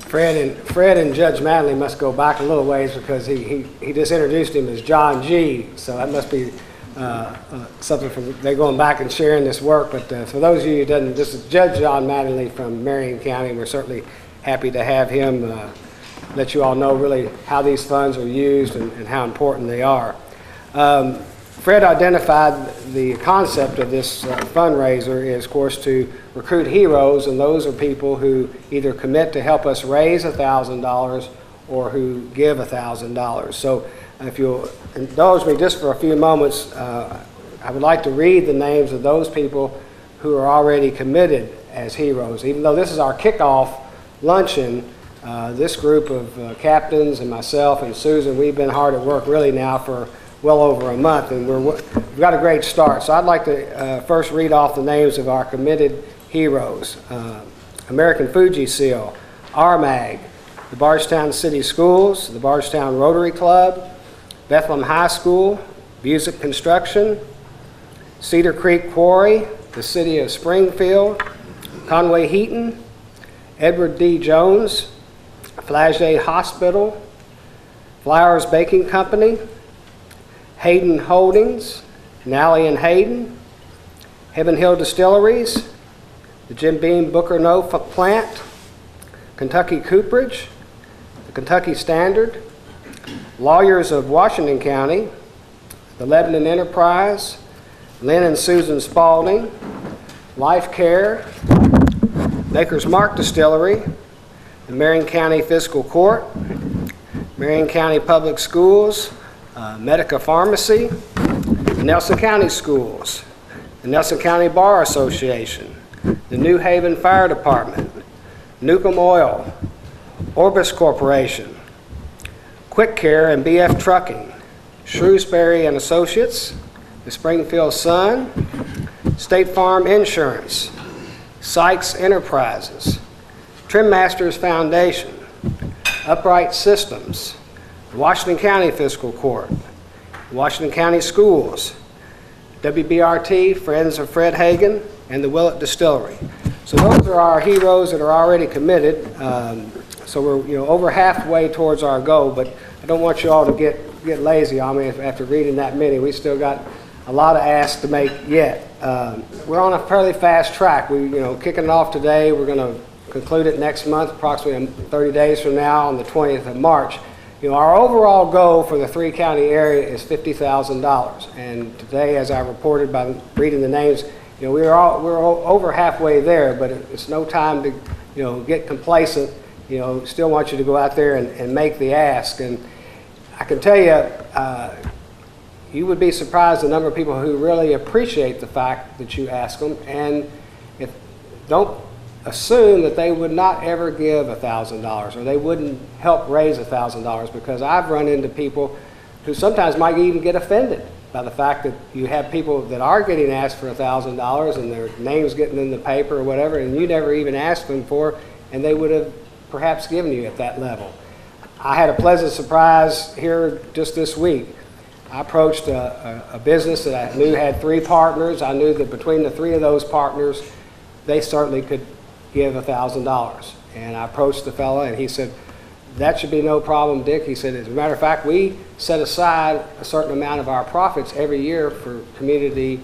Fred and Judge Manley must go back a little ways because he just introduced him as John G. So that must be something from they're going back and sharing this work. But for those of you who doesn't, this is Judge John Manley from Marion County. We're certainly happy to have him let you all know really how these funds are used and how important they are. Fred identified the concept of this fundraiser is, of course, to recruit heroes, and those are people who either commit to help us raise $1,000 or who give $1,000. So if you'll indulge me just for a few moments, I would like to read the names of those people who are already committed as heroes. Even though this is our kickoff luncheon, this group of captains and myself and Susan, we've been hard at work really now for well over a month, and we've got a great start. So I'd like to first read off the names of our committed heroes. American Fuji Seal, RMAG, the Bardstown City Schools, the Bardstown Rotary Club, Bethlehem High School, Busick Construction, Cedar Creek Quarry, the City of Springfield, Conway Heaton, Edward D. Jones, Flagey Hospital, Flowers Baking Company, Hayden Holdings, Nally and Hayden, Heaven Hill Distilleries, the Jim Beam Booker No Plant, Kentucky Cooperage, the Kentucky Standard, Lawyers of Washington County, the Lebanon Enterprise, Lynn and Susan Spalding, Life Care, Maker's Mark Distillery, the Marion County Fiscal Court, Marion County Public Schools, Medica Pharmacy, the Nelson County Schools, the Nelson County Bar Association, the New Haven Fire Department, Newcomb Oil, Orbis Corporation, Quick Care and BF Trucking, Shrewsbury and Associates, the Springfield Sun, State Farm Insurance, Sykes Enterprises, Trim Masters Foundation, Upright Systems, the Washington County Fiscal Court, Washington County Schools, WBRT, Friends of Fred Hagen, and the Willett Distillery. So those are our heroes that are already committed. So we're over halfway towards our goal, but I don't want you all to get lazy on me after reading that many. We still got a lot of asks to make yet. We're on a fairly fast track. We kicking it off today. We're going to conclude it next month, approximately 30 days from now on the 20th of March. Our overall goal for the three-county area is $50,000, and today, as I reported by reading the names, we're over halfway there, but it's no time to get complacent. Still want you to go out there and make the ask. And I can tell you, you would be surprised the number of people who really appreciate the fact that you ask them, and don't assume that they would not ever give $1,000 or they wouldn't help raise $1,000, because I've run into people who sometimes might even get offended by the fact that you have people that are getting asked for $1,000 and their name's getting in the paper or whatever, and you never even asked them for, and they would have perhaps given you at that level. I had a pleasant surprise here just this week. I approached a business that I knew had 3 partners. I knew that between the 3 of those partners, they certainly could give $1,000. And I approached the fellow, and he said, "That should be no problem, Dick." He said, "As a matter of fact, we set aside a certain amount of our profits every year for community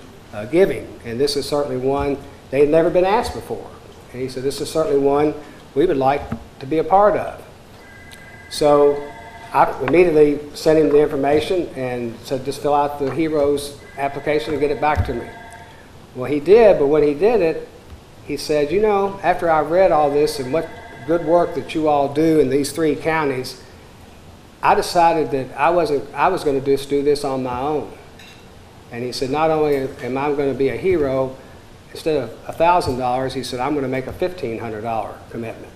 giving, and this is certainly one they had never been asked before." And he said, "This is certainly one we would like to be a part of." So I immediately sent him the information and said, "Just fill out the Heroes application and get it back to me." Well, he did, but when he did it, he said, after I read all this and what good work that you all do in these 3 counties, I decided that I was going to just do this on my own. And he said, not only am I going to be a hero, instead of $1,000, he said, I'm going to make a $1,500 commitment.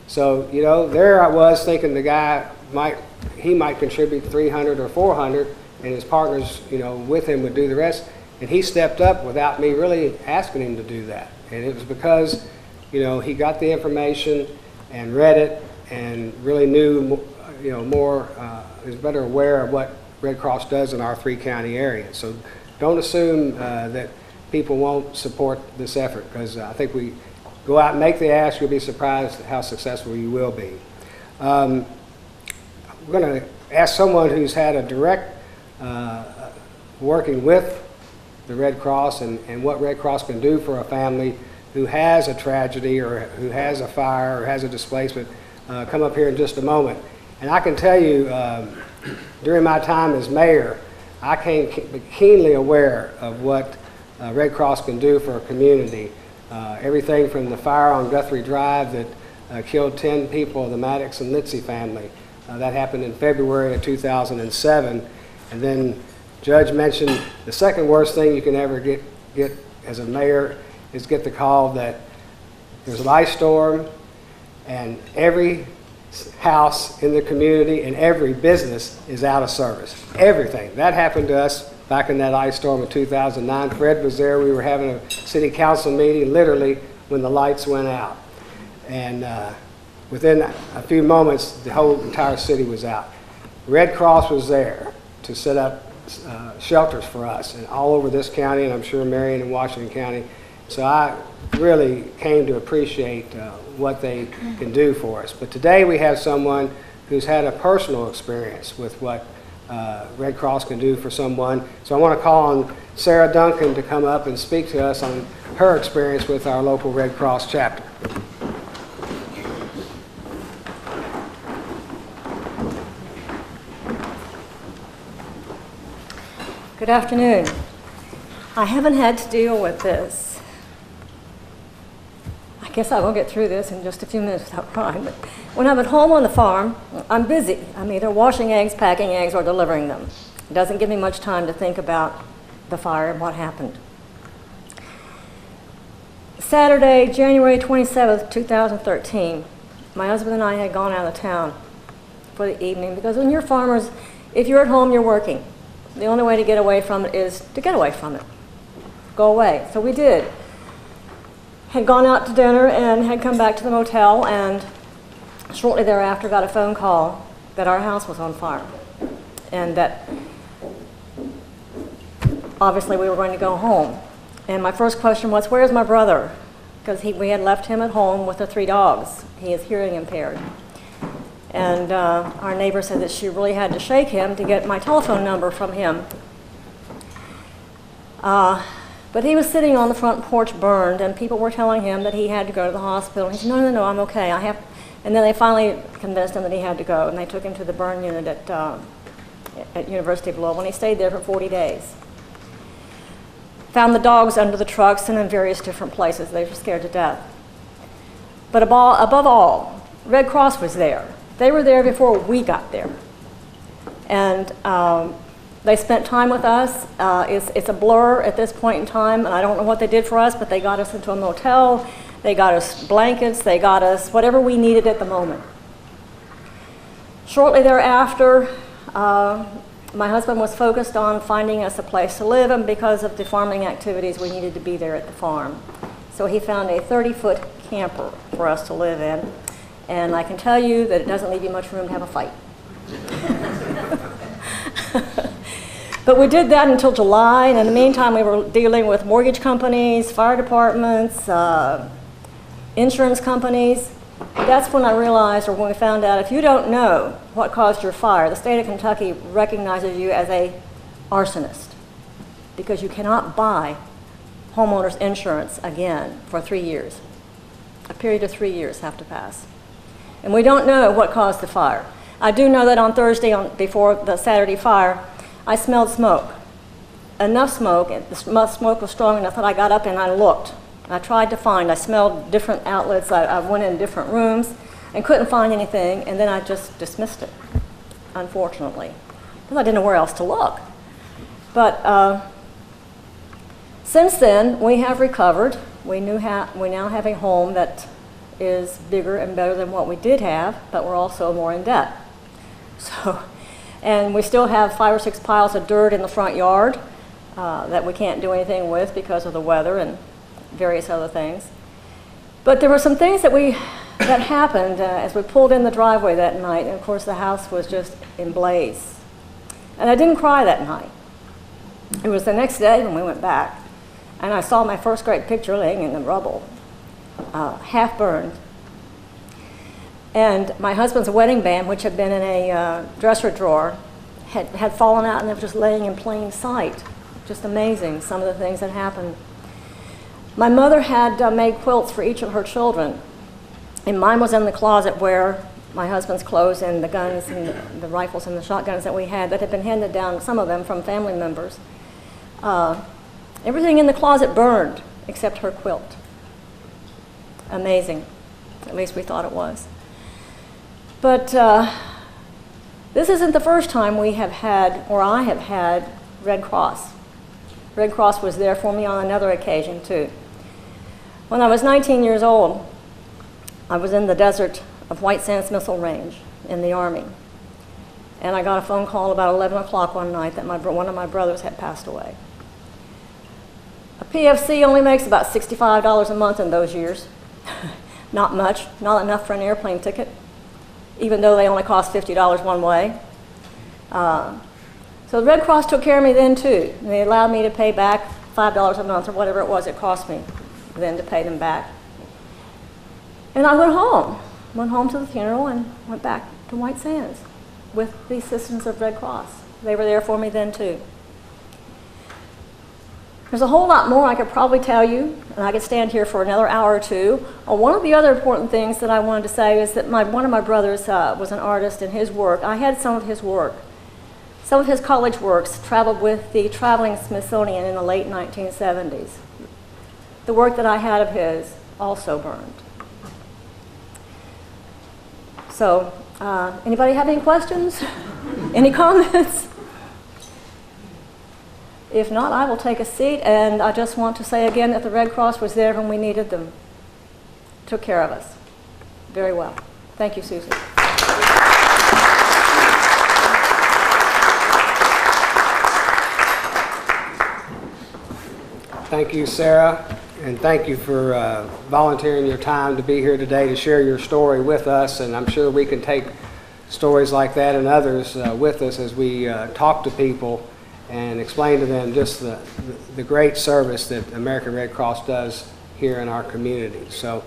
So, there I was thinking the guy might contribute $300 or $400, and his partners, with him would do the rest. And he stepped up without me really asking him to do that. And it was because, he got the information and read it and really knew, more, is better aware of what Red Cross does in our 3-county area. So don't assume that people won't support this effort, because I think we Go out and make the ask. You'll be surprised how successful you will be. We're going to ask someone who's had a direct working with the Red Cross and what Red Cross can do for a family who has a tragedy or who has a fire or has a displacement, come up here in just a moment. And I can tell you, during my time as mayor, I came keenly aware of what Red Cross can do for a community. Everything from the fire on Guthrie Drive that killed 10 people of the Maddox and Litzy family. That happened in February of 2007. And then Judge mentioned the second worst thing you can ever get as a mayor is get the call that there's an ice storm and every house in the community and every business is out of service. Everything. That happened to us back in that ice storm of 2009. Fred was there. We were having a city council meeting literally when the lights went out. And within a few moments, the whole entire city was out. Red Cross was there to set up shelters for us and all over this county, and I'm sure Marion and Washington County. So I really came to appreciate what they can do for us. But today we have someone who's had a personal experience with what Red Cross can do for someone. So I want to call on Sarah Duncan to come up and speak to us on her experience with our local Red Cross chapter. Good afternoon. I haven't had to deal with this. I guess I will get through this in just a few minutes without crying. But when I'm at home on the farm, I'm busy. I'm either washing eggs, packing eggs, or delivering them. It doesn't give me much time to think about the fire and what happened. Saturday, January 27th, 2013, my husband and I had gone out of town for the evening because when you're farmers, if you're at home, you're working. The only way to get away from it is to get away from it. Go away. So we did. Had gone out to dinner and had come back to the motel, and shortly thereafter got a phone call that our house was on fire and that obviously we were going to go home. And my first question was, where's my brother? Because we had left him at home with the 3 dogs. He is hearing impaired. And our neighbor said that she really had to shake him to get my telephone number from him. But he was sitting on the front porch burned, and people were telling him that he had to go to the hospital. He said, no, I'm okay. And then they finally convinced him that he had to go, and they took him to the burn unit at University of Louisville, and he stayed there for 40 days. Found the dogs under the trucks and in various different places. They were scared to death. But above all, Red Cross was there. They were there before we got there. And they spent time with us. It's a blur at this point in time, and I don't know what they did for us, but they got us into a motel. They got us blankets. They got us whatever we needed at the moment. Shortly thereafter, my husband was focused on finding us a place to live, and because of the farming activities, we needed to be there at the farm. So he found a 30-foot camper for us to live in. And I can tell you that it doesn't leave you much room to have a fight. But we did that until July, and in the meantime we were dealing with mortgage companies, fire departments, insurance companies. That's when I realized, or when we found out, if you don't know what caused your fire, the state of Kentucky recognizes you as an arsonist because you cannot buy homeowners insurance again for 3 years. A period of 3 years have to pass. And we don't know what caused the fire. I do know that on Thursday, before the Saturday fire, I smelled smoke. Enough smoke, and the smoke was strong enough that I got up and I looked. I tried to find, I smelled different outlets, I went in different rooms and couldn't find anything, and then I just dismissed it, unfortunately, because I didn't know where else to look. But since then, we have recovered. We now have a home that is bigger and better than what we did have, but we're also more in debt. And we still have 5 or 6 piles of dirt in the front yard that we can't do anything with because of the weather and various other things. But there were some things that happened as we pulled in the driveway that night, and of course the house was just in blaze. And I didn't cry that night. It was the next day when we went back, and I saw my first great picture laying in the rubble. half burned. And my husband's wedding band, which had been in a dresser drawer, had fallen out and it was just laying in plain sight. Just amazing, some of the things that happened. My mother had made quilts for each of her children, and mine was in the closet where my husband's clothes and the guns and the rifles and the shotguns that we had that had been handed down, some of them from family members. Everything in the closet burned except her quilt. Amazing. At least we thought it was. But this isn't the first time we have had, or I have had, Red Cross. Red Cross was there for me on another occasion, too. When I was 19 years old, I was in the desert of White Sands Missile Range in the Army. And I got a phone call about 11 o'clock one night that one of my brothers had passed away. A PFC only makes about $65 a month in those years. Not much, not enough for an airplane ticket, even though they only cost $50 one way. So the Red Cross took care of me then too. And they allowed me to pay back $5 a month or whatever it was it cost me then to pay them back. And I went home to the funeral and went back to White Sands with the assistance of Red Cross. They were there for me then too. There's a whole lot more I could probably tell you, and I could stand here for another hour or two. One of the other important things that I wanted to say is that one of my brothers was an artist, and his work, I had some of his work. Some of his college works traveled with the traveling Smithsonian in the late 1970s. The work that I had of his also burned. So, anybody have any questions? Any comments? If not, I will take a seat, and I just want to say again that the Red Cross was there when we needed them. Took care of us very well. Thank you, Susan. Thank you, Sarah, and thank you for volunteering your time to be here today to share your story with us, and I'm sure we can take stories like that and others with us as we talk to people and explain to them just the great service that American Red Cross does here in our community. So